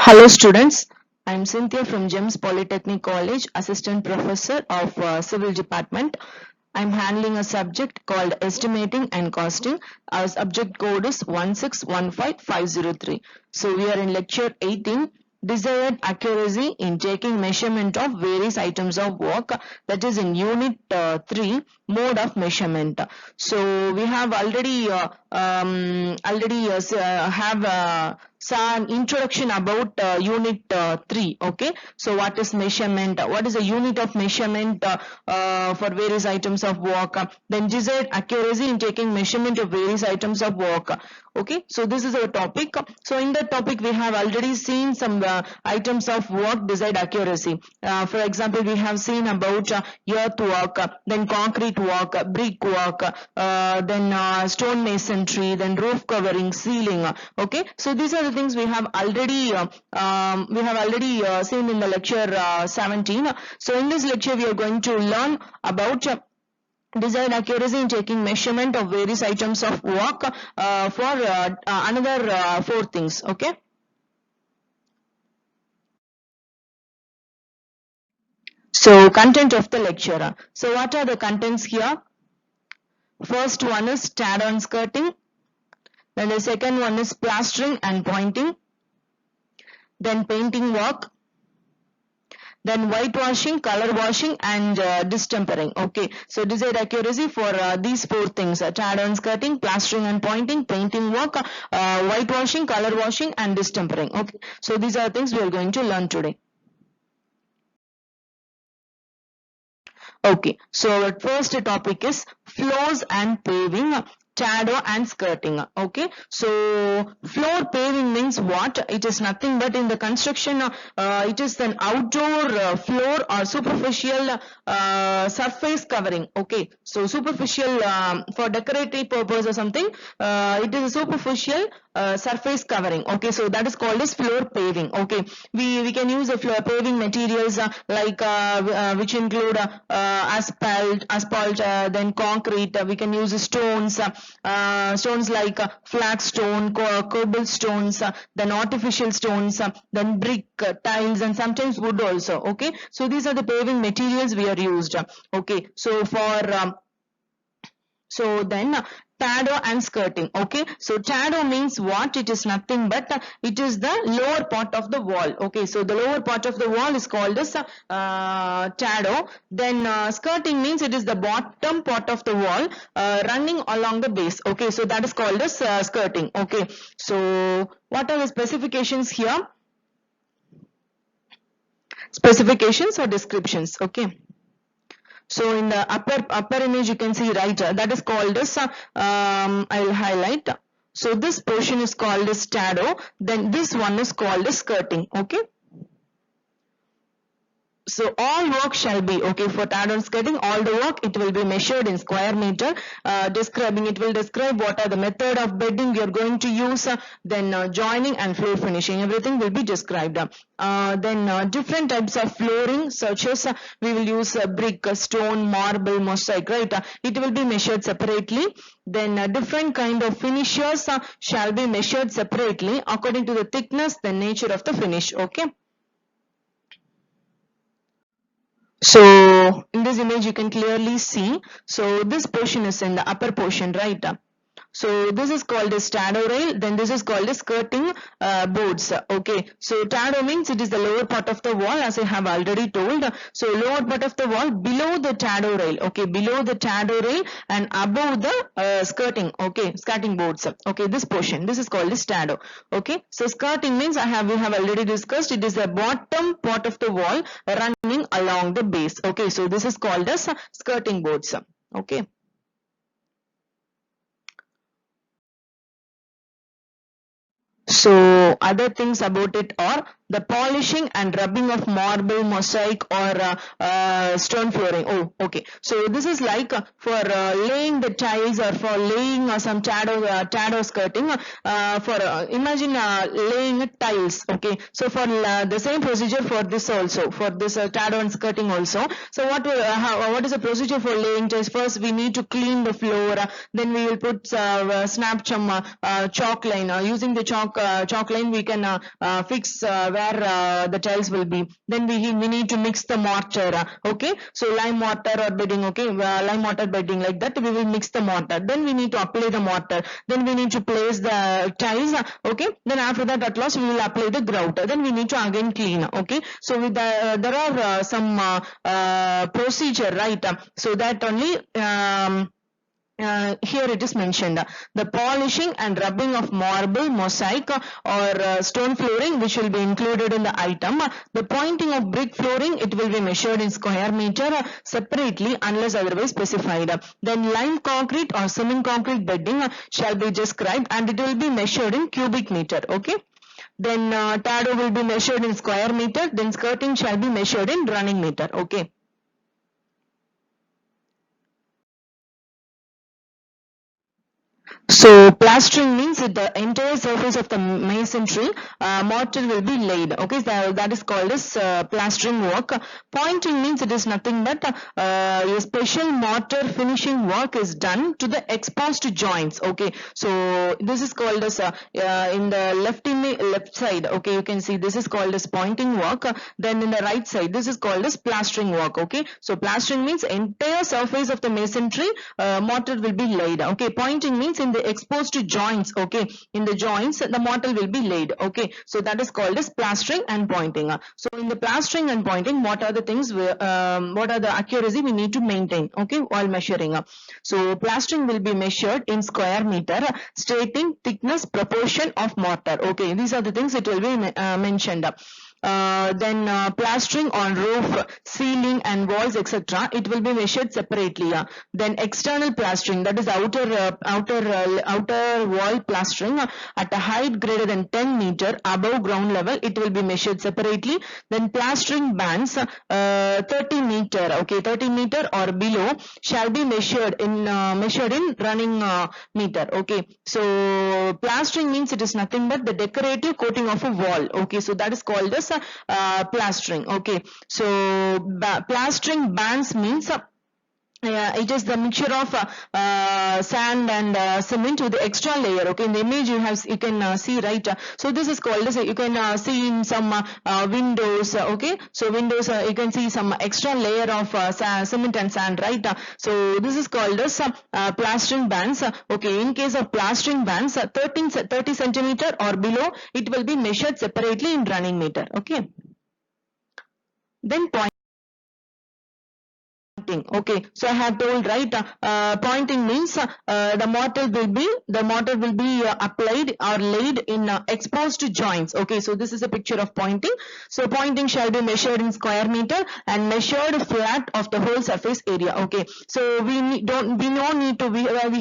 Hello students, I am Cynthia from GEMS Polytechnic College, Assistant Professor of Civil Department. I am handling a subject called Estimating and Costing. Our subject code is 1615503. So we are in lecture 18, Desired Accuracy in Taking Measurement of Various Items of Work, that is in Unit 3, Mode of Measurement. So we have already have some introduction about unit 3. Okay, so what is measurement, what is a unit of measurement for various items of work, then desired accuracy in taking measurement of various items of work. Okay, so this is our topic. So in that topic we have already seen some items of work desired accuracy. For example, we have seen about earth work, then concrete work, brick work, then stone masonry, then roof covering, ceiling. Okay, so these are the things we have already seen in the lecture 17. So in this lecture we are going to learn about desired accuracy in taking measurement of various items of work for another 4 things. Okay, so content of the lecture. So what are the contents here? First one is add-on skirting, then the second one is plastering and pointing, then painting work, then whitewashing, color washing, and distempering. Okay, so desired accuracy for these 4 things: add-on skirting, plastering and pointing, painting work, whitewashing, color washing, and distempering. Okay, so these are things we are going to learn today. Okay, so our first topic is floors and paving, shadow and skirting. Okay, so floor paving means what? It is nothing but in the construction, it is an outdoor floor or superficial surface covering. Okay, so superficial for decorative purpose or something, it is a superficial surface covering. Okay, so that is called as floor paving. Okay, we can use the floor paving materials like which include asphalt, then concrete. We can use stones, stones like flagstone, cobblestones, then artificial stones, then brick, tiles, and sometimes wood also. Okay, so these are the paving materials we are used. Okay, so for then shadow and skirting. Okay, so shadow means what? It is nothing but it is the lower part of the wall. Okay, so the lower part of the wall is called as shadow. Then skirting means it is the bottom part of the wall running along the base. Okay, so that is called as skirting. Okay, so what are the specifications here? Specifications or descriptions? Okay, so in the upper image you can see, right, that is called as I'll highlight. So this portion is called as shadow, then this one is called as skirting. Okay, so all work shall be, okay, for add-on skirting, all the work, it will be measured in square meter. It will describe what are the method of bedding we are going to use, then joining and floor finishing, everything will be described. Then different types of flooring, such as we will use brick, stone, marble, mosaic, right? It will be measured separately. Then different kind of finishes shall be measured separately according to the thickness, the nature of the finish. Okay, so in this image you can clearly see, so this portion is in the upper portion, right? So this is called as shadow rail, then this is called as skirting boards. Okay, so shadow means it is the lower part of the wall, as I have already told. So lower part of the wall below the shadow rail. Okay, below the shadow rail and above the skirting. Okay, skirting boards. Okay, this portion, this is called as shadow. Okay, so skirting means we have already discussed, it is the bottom part of the wall running along the base. Okay, so this is called as skirting boards. Okay. So other things about it are the polishing and rubbing of marble, mosaic, or stone flooring. Oh, okay. So this is like for laying the tiles or for laying some shadow skirting. Imagine laying tiles. Okay. So for the same procedure for this also, for this shadow and skirting also. So what is the procedure for laying tiles? First we need to clean the floor. Then we will put snap some chalk line. Using the chalk line we can fix where the tiles will be. Then we need to mix the mortar. Okay, so lime mortar or bedding. Okay, lime mortar bedding, like that we will mix the mortar. Then we need to apply the mortar. Then we need to place the tiles. Okay, then after that at last we will apply the grout. Then we need to again clean. Okay, so with the, there are some procedure, right? So that only here it is mentioned, the polishing and rubbing of marble, mosaic or stone flooring, which will be included in the item. The pointing of brick flooring, it will be measured in square meter separately unless otherwise specified. Then lime concrete or cement concrete bedding shall be described and it will be measured in cubic meter. Okay, then tado will be measured in square meter. Then skirting shall be measured in running meter. Okay. So plastering means that the entire surface of the masonry mortar will be laid. Okay, so that is called as plastering work. Pointing means it is nothing but a special mortar finishing work is done to the exposed joints. Okay, so this is called as in the left side. Okay, you can see this is called as pointing work. Then in the right side, this is called as plastering work. Okay, so plastering means entire surface of the masonry mortar will be laid. Okay, pointing means in the exposed joints. Okay, in the joints the mortar will be laid. Okay, so that is called as plastering and pointing. So in the plastering and pointing, what are the things what are the accuracy we need to maintain, okay, while measuring. So plastering will be measured in square meter stating thickness proportion of mortar. Okay, these are the things it will be mentioned. Then plastering on roof, ceiling and walls, etc. it will be measured separately. Then external plastering, that is outer wall plastering at a height greater than 10 meter above ground level, it will be measured separately. Then plastering bands 30 meter, okay, 30 meter or below shall be measured in running meter. Okay, so plastering means it is nothing but the decorative coating of a wall. Okay, so that is called as plastering. Okay, so plastering bands means it is the mixture of sand and cement with the extra layer. Okay, in the image you can see, right? So this is called as you can see in some windows. Okay, so windows you can see some extra layer of cement and sand, right? So this is called as plastering bands. Okay, in case of plastering bands 30 centimeter or below, it will be measured separately in running meter. Okay, then pointing. Okay, so I have told, right, pointing means the mortar will be applied or laid in exposed joints. Okay, so this is a picture of pointing. So pointing shall be measured in square meter and measured flat of the whole surface area. Okay, so we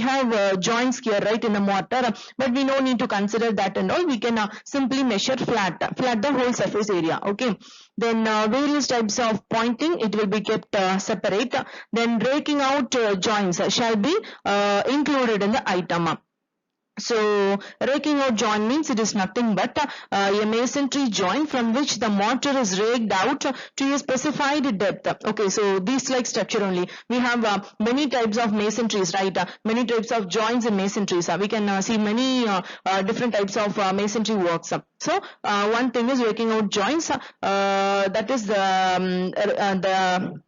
have joints here, right, in the mortar, but we no need to consider that and all. We can simply measure flat the whole surface area. Okay, then various types of pointing, it will be kept separate. Then raking out joints shall be included in the item. So raking out joint means it is nothing but a masonry joint from which the mortar is raked out to a specified depth. Okay, so these like structure only. We have many types of masonries, right? Many types of joints in masonries. We can see many different types of masonry works. So one thing is raking out joints. That is the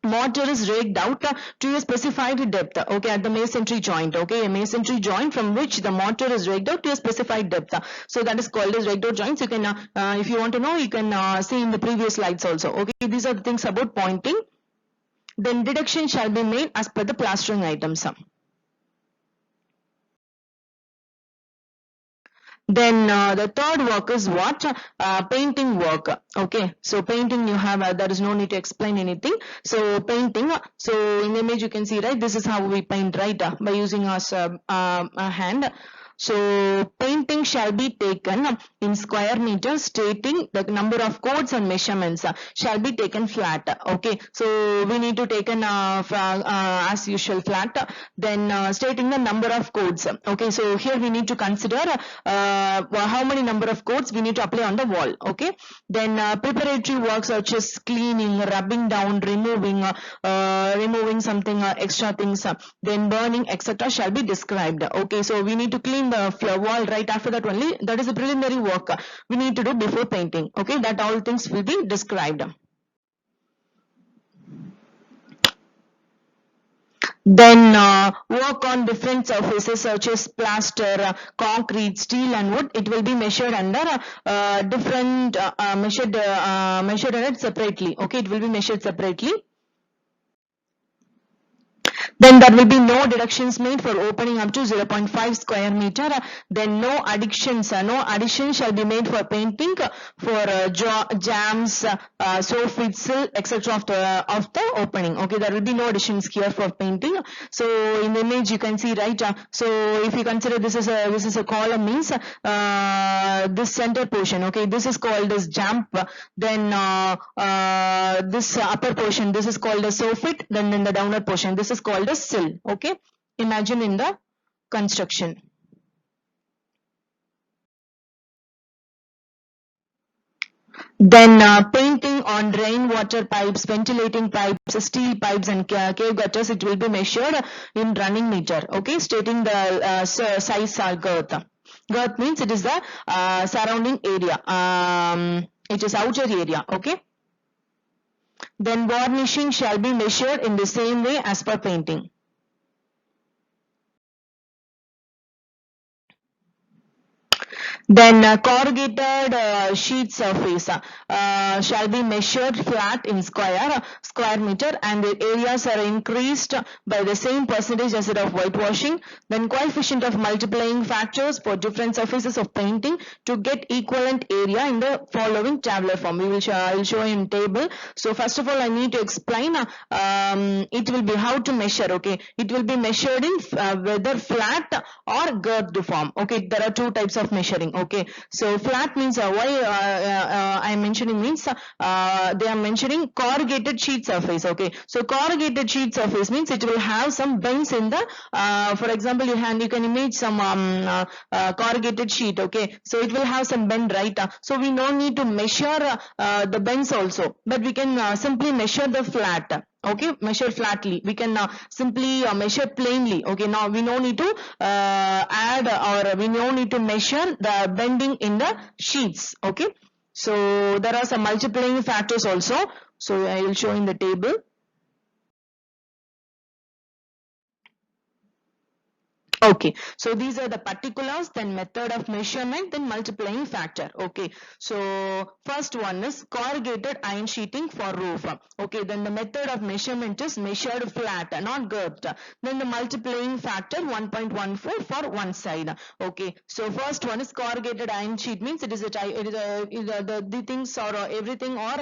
mortar is raked out to a specified depth. Okay, at the masonry joint. Okay, a masonry joint from which the mortar is raked out to a specified depth. So that is called as raked out joints. You can if you want to know, you can see in the previous slides also. Okay, these are the things about pointing. Then deduction shall be made as per the plastering items. Then the third work is what? Painting work. Okay, so painting you have, there is no need to explain anything. So painting, so in the image you can see, right, this is how we paint, right, by using our hand. So painting shall be taken in square meters stating the number of codes and measurements shall be taken flat. Okay, so we need to take as usual flat. Then stating the number of codes. Okay, so here we need to consider how many number of codes we need to apply on the wall. Okay, then preparatory works such as cleaning, rubbing down, removing something extra things, then burning, etc. shall be described. Okay, so we need to clean the wall, right? right after that only, that is the preliminary work we need to do before painting. Okay, that all things will be described. Then work on different surfaces such as plaster, concrete, steel and wood. It will be measured under different measured in it separately. Okay, it will be measured separately. Then there will be no deductions made for opening up to 0.5 square meter. Then no additions, no addition shall be made for painting, for jams, so fizzle, etc. of the opening. Okay, there will be no additions here for painting. So in the image you can see, right? So if you consider this is a column, means this center portion. Okay, this is called as jump. Then this upper portion, this is called as soffit. Then in the downer portion, this is called as sill. Okay, imagine in the construction. Then painting on rainwater pipes, ventilating pipes, steel pipes and cave gutters, it will be measured in running meter. Okay, stating the size girth. Girth means it is the surrounding area. It is outer area. Okay. Then varnishing shall be measured in the same way as per painting. Then corrugated sheet surface shall be measured flat in square meter, and the areas are increased by the same percentage as that of whitewashing. Then coefficient of multiplying factors for different surfaces of painting to get equivalent area in the following tabular form. We will I will show in table. So first of all, I need to explain it will be how to measure. Okay, it will be measured in whether flat or girthed form. Okay, there are two types of measuring. Okay, so flat means why I am mentioning means they are mentioning corrugated sheet surface. Okay, so corrugated sheet surface means it will have some bends in the for example, you can image some corrugated sheet. Okay, so it will have some bend, right? So we no need to measure the bends also, but we can simply measure the flat. Okay, measure flatly. We can simply measure plainly. Okay, now we no need to add, or we no need to measure the bending in the sheets. Okay, so there are some multiplying factors also. So I will show in the table. Okay, so these are the particulars, then method of measurement, then multiplying factor. Okay, so first one is corrugated iron sheeting for roof. Okay, then the method of measurement is measured flat, not girthed. Then the multiplying factor 1.14 for one side. Okay, so first one is corrugated iron sheet, means it is a type, it is the things or everything, or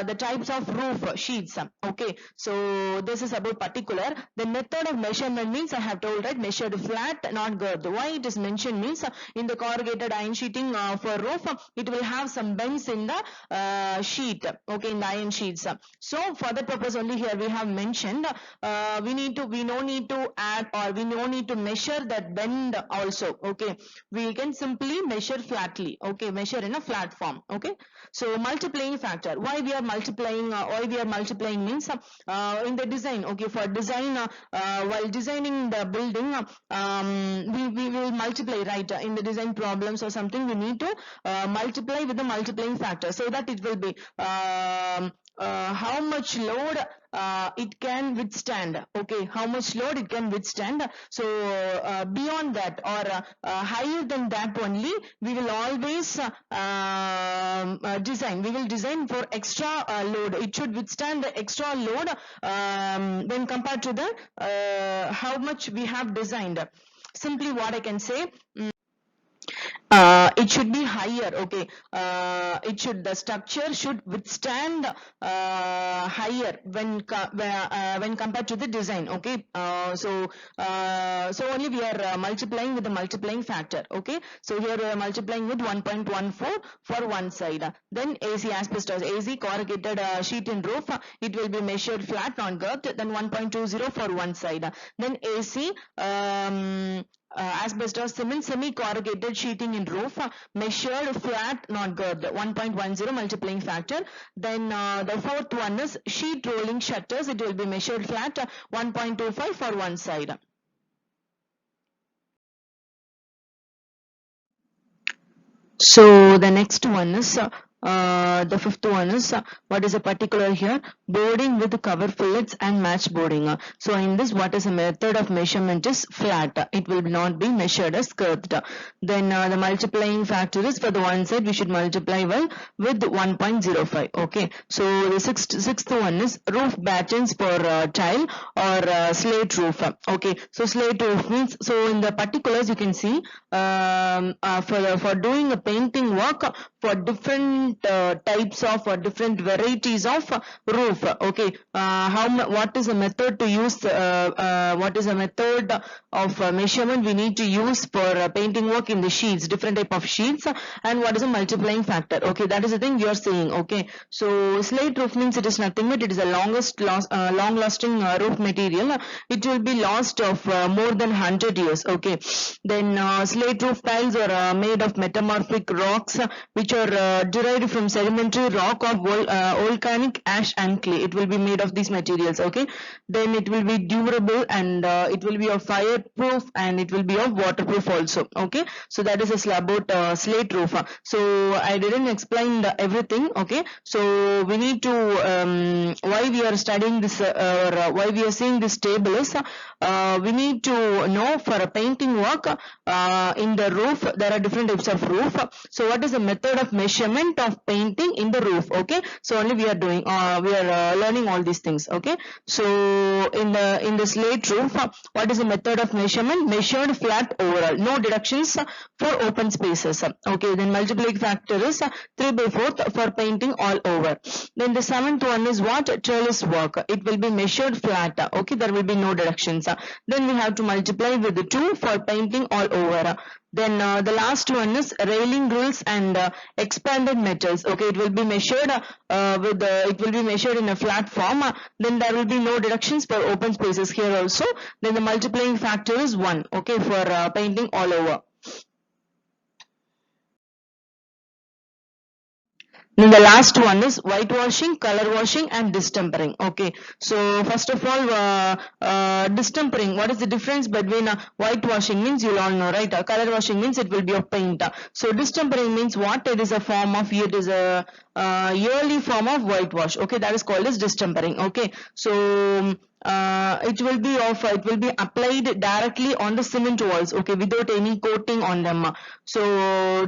the types of roof sheets. Okay, so this is about particular. The method of measurement means I have told, right, measured flat, not girth. Why it is mentioned means in the corrugated iron sheeting for roof, it will have some bends in the sheet. Okay, in the iron sheets. So for that purpose only here we have mentioned we no need to add, or we no need to measure that bend also. Okay, we can simply measure flatly. Okay, measure in a flat form. Okay, so multiplying factor, why we are multiplying means in the design. Okay, for design while designing the building, we will multiply, right? In the design problems or something, we need to multiply with the multiplying factor, so that it will be how much load it can withstand. Okay, how much load it can withstand. So beyond that, or higher than that only, we will always design. We will design for extra load. It should withstand the extra load when compared to the how much we have designed. Simply what I can say, it should be higher. Okay, the structure should withstand higher when compared to the design. Okay, so only we are multiplying with the multiplying factor. Okay, so here we are multiplying with 1.14 for one side. Then AC asbestos, AC corrugated sheet in roof, it will be measured flat, not girthed. Then 1.20 for one side. Then AC asbestos cement semi corrugated sheeting in roof, measured flat, not girthed, 1.10 multiplying factor. Then the fourth one is sheet rolling shutters, it will be measured flat, 1.25 for one side. So the next one is the fifth one is what is a particular here, boarding with cover fillets and match boarding. So in this, what is a method of measurement is flat. It will not be measured as curved. Then the multiplying factor is for the one side we should multiply well with 1.05. Okay. So the sixth one is roof battens for tile or slate roof. Okay. So slate roof means, so in the particulars you can see for doing a painting work for different types of or different varieties of roof. Okay, what is the method to use, what is the method of measurement we need to use for painting work in the sheets, different type of sheets, and what is a multiplying factor. Okay, that is the thing you are saying. Okay, so slate roof means it is nothing but it is a long lasting roof material. It will be lost of more than 100 years. Okay, then slate roof tiles are made of metamorphic rocks which are derived from sedimentary rock or volcanic ash and clay. It will be made of these materials. Okay, then it will be durable and it will be of fireproof and it will be of waterproof also. Okay, so that is about slate roof. So I didn't explain everything. Okay, so we need to why we are studying this or why we are seeing this table is we need to know for a painting work in the roof there are different types of roof. So what is the method of measurement of painting in the roof? Okay, so only we are doing learning all these things. Okay, so in the slate roof, what is the method of measurement? Measured flat overall, no deductions for open spaces. Okay, then multiplying factor is 3/4 for painting all over. Then the seventh one is what? Trellis work. It will be measured flat. Okay, there will be no deductions. Then we have to multiply with the 2 for painting all over. Then the last one is railing grills and expanded metals. Okay, it will be measured it will be measured in a flat form. Then there will be no deductions for open spaces here also. Then the multiplying factor is 1. Okay, for painting all over. Then the last one is whitewashing, color washing and distempering. Okay, so first of all distempering, what is the difference between whitewashing means you all know, right? Color washing means it will be of paint. So distempering means what? It is a form of, it is a yearly form of whitewash. Okay, that is called as distempering. Okay, so it will be applied directly on the cement walls. Okay, without any coating on them. So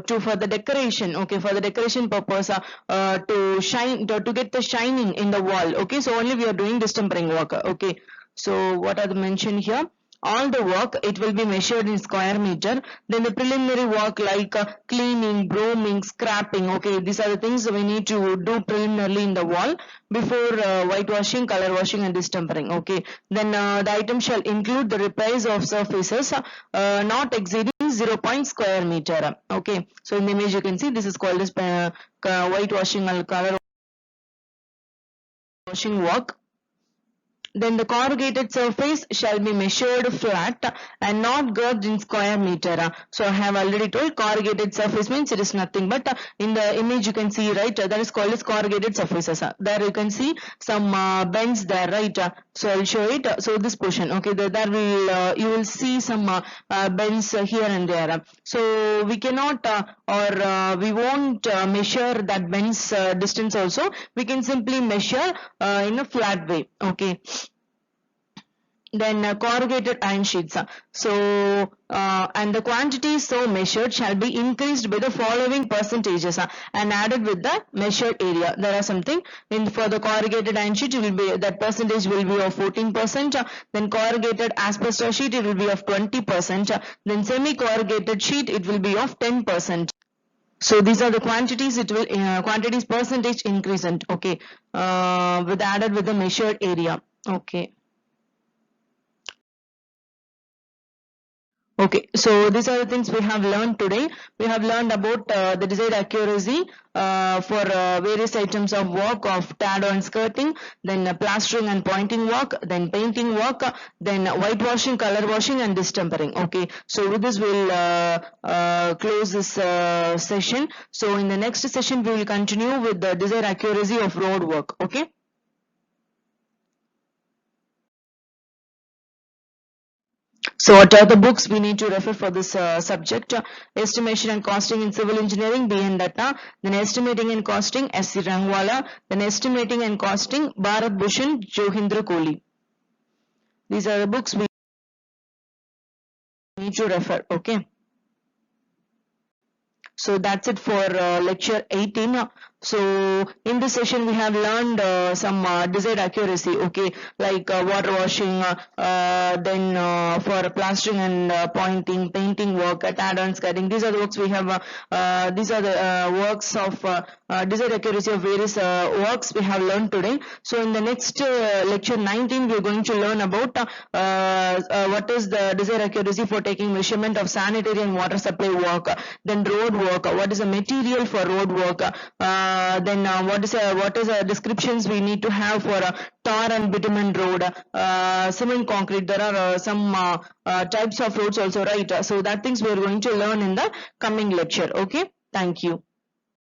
for the decoration, okay, for the decoration purpose, to get the shining in the wall. Okay, so only we are doing distempering work. Okay, so what are the mentioned here? All the work, it will be measured in square meter. Then the preliminary work like cleaning, brooming, scrapping. Okay, these are the things we need to do preliminarily in the wall before whitewashing, color washing and distempering. Okay, then the item shall include the repairs of surfaces not exceeding 0. square meter. Okay, so in the image you can see this is called as whitewashing or color washing work. Then the corrugated surface shall be measured flat and not girthed in square meter. So I have already told corrugated surface means it is nothing but in the image you can see, right, that is called as corrugated surfaces. There you can see some bends there, right? So I'll show it. So this portion, okay, there will you will see some bends here and there. So we cannot or we won't measure that bends distance also. We can simply measure in a flat way. Okay, then corrugated iron sheets. So and the quantity so measured shall be increased by the following percentages and added with the measured area. There are something in for the corrugated iron sheet, it will be that percentage will be of 14%. Then corrugated asbestos sheet, it will be of 20%. Then semi corrugated sheet, it will be of 10%. So these are the quantities, it will quantities percentage increased. Okay, with added with the measured area. Okay. Okay, so these are the things we have learned today. We have learned about the desired accuracy for various items of work of TADO and skirting, then plastering and pointing work, then painting work, then whitewashing, color washing and distempering. Okay, so with this we'll close this session. So in the next session we will continue with the desired accuracy of road work. Okay. So what are the books we need to refer for this subject? Estimation and costing in civil engineering, B.N. Datta. Then estimating and costing, S.C. Rangwala. Then estimating and costing, Bharat Bhushan, Johindra Kohli. These are the books we need to refer. Okay. So that's it for lecture 18. So in this session we have learned some desired accuracy, okay, like water washing, then for plastering and pointing, painting work, add-ons, cutting. These are the works we have. These are the works of desired accuracy of various works we have learned today. So in the next lecture 19 we are going to learn about what is the desired accuracy for taking measurement of sanitary and water supply work, then road work, what is the material for road work, then what is the descriptions we need to have for tar and bitumen road, cement concrete. There are some types of roads also, right? So that things we are going to learn in the coming lecture. Okay, thank you.